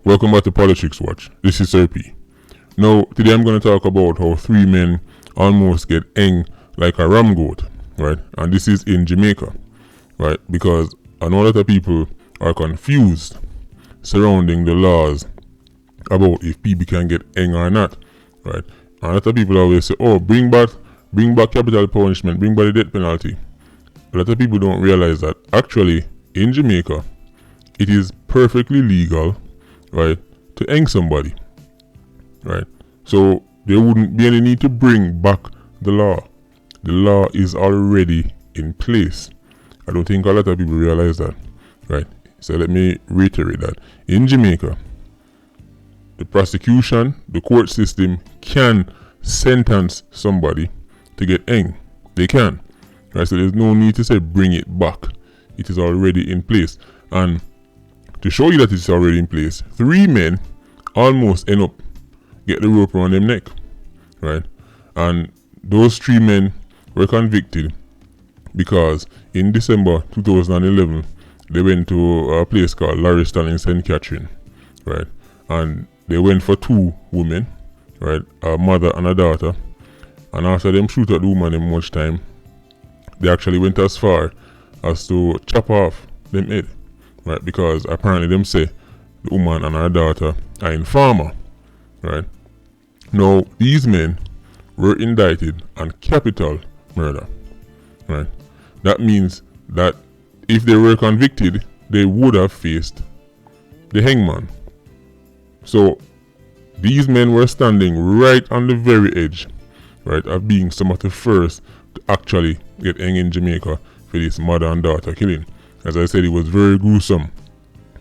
Welcome back to Politics Watch. This is Sir P. Now, today I'm going to talk about how three men almost get hanged like a ram goat, right? And this is in Jamaica, right? Because I know a lot of people are confused surrounding the laws about if people can get hanged or not, right? And a lot of people always say, oh, bring back capital punishment, bring back the death penalty. A lot of people don't realize that actually in Jamaica, it is perfectly legal, right, to hang somebody, right? So there wouldn't be any need to bring back the law. The law is already in place. I don't think a lot of people realize that, right? So let me reiterate that. In Jamaica, the prosecution, the court system can sentence somebody to get hanged. They can, right? So there's no need to say bring it back. It is already in place. And to show you that it's already in place, three men almost end up get the rope around them neck, right? And those three men were convicted because in December 2011 they went to a place called Lauriston in St. Catherine, right? And they went for two women, right? A mother and a daughter. And after them shoot at the woman in much time, they actually went as far as to chop off them head, right? Because apparently them say the woman and her daughter are informer, right? Now these men were indicted on capital murder, right? That means that if they were convicted, they would have faced the hangman. So these men were standing right on the very edge, right, of being some of the first to actually get hanged in Jamaica for this mother and daughter killing. As I said, it was very gruesome,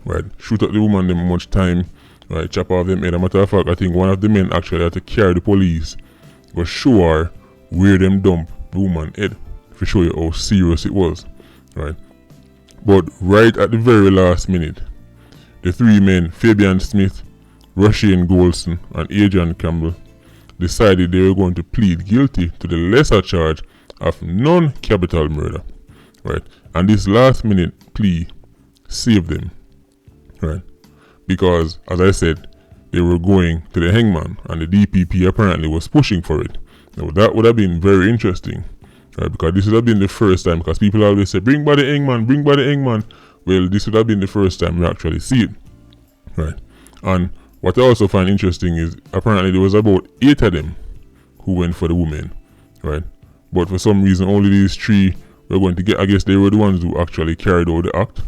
right? Shoot at the woman them much time, right? Chop off them head. As a matter of fact, I think one of the men actually had to carry the police was sure where them dump the woman head to show you how serious it was, right? But right at the very last minute, the three men, Fabian Smith, Rushane Golson, and Adrian Campbell, decided they were going to plead guilty to the lesser charge of non-capital murder, right? And this last minute plea saved them, right? Because, as I said, they were going to the hangman and the DPP apparently was pushing for it. Now that would have been very interesting, right? Because this would have been the first time, because people always say, bring back the hangman, bring back the hangman. Well, this would have been the first time we actually see it, right? And what I also find interesting is apparently there was about 8 of them who went for the women, right? But for some reason only these 3 were going to get, I guess they were the ones who actually carried out the act.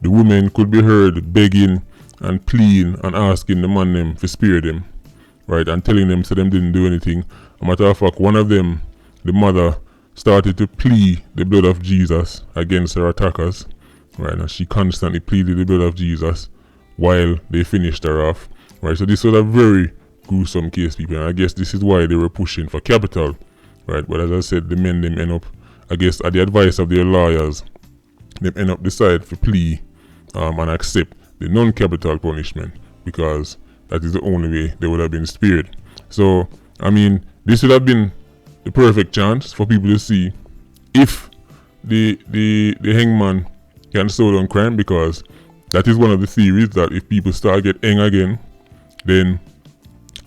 The women could be heard begging and pleading and asking the man them to spare them, right? And telling them so them didn't do anything. As a matter of fact, one of them, the mother, started to plead the blood of Jesus against her attackers, right? And she constantly pleaded the blood of Jesus while they finished her off, right? So this was a very gruesome case, people, and I guess this is why they were pushing for capital, right? But as I said, the men them end up, I guess at the advice of their lawyers, they end up decide to plea and accept the non-capital punishment, because that is the only way they would have been spared. So I mean, this would have been the perfect chance for people to see if the hangman can slow down crime, because that is one of the theories that if people start get hanged again, then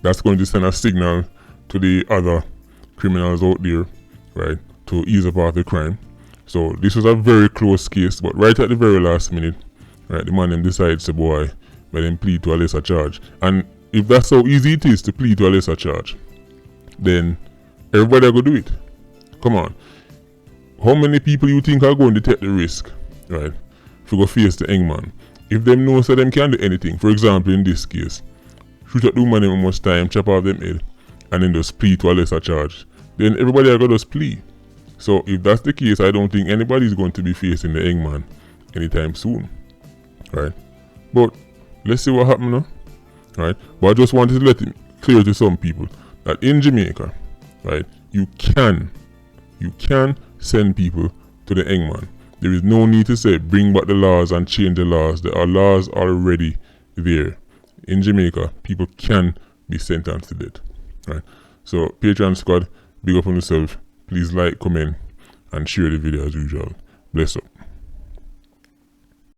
that's going to send a signal to the other criminals out there, right, to ease up off the crime. So this was a very close case, but right at the very last minute, right, the man then decides to boy, let him plead to a lesser charge. And if that's how easy it is to plead to a lesser charge, then everybody are going to do it. Come on. How many people you think are going to take the risk, right, to go face the hangman? If them know so them can do anything, for example in this case, shoot at the woman in much time, chop off them head, and then just plead to a lesser charge, then everybody are going to just plead. So if that's the case, I don't think anybody is going to be facing the hangman anytime soon, right? But let's see what happens now, right? But I just wanted to let it clear to some people that in Jamaica, right, you can send people to the hangman. There is no need to say bring back the laws and change the laws. There are laws already there. In Jamaica, people can be sentenced to death, right? So Patreon squad, big up on yourself. Please like, comment, and share the video as usual. Bless up.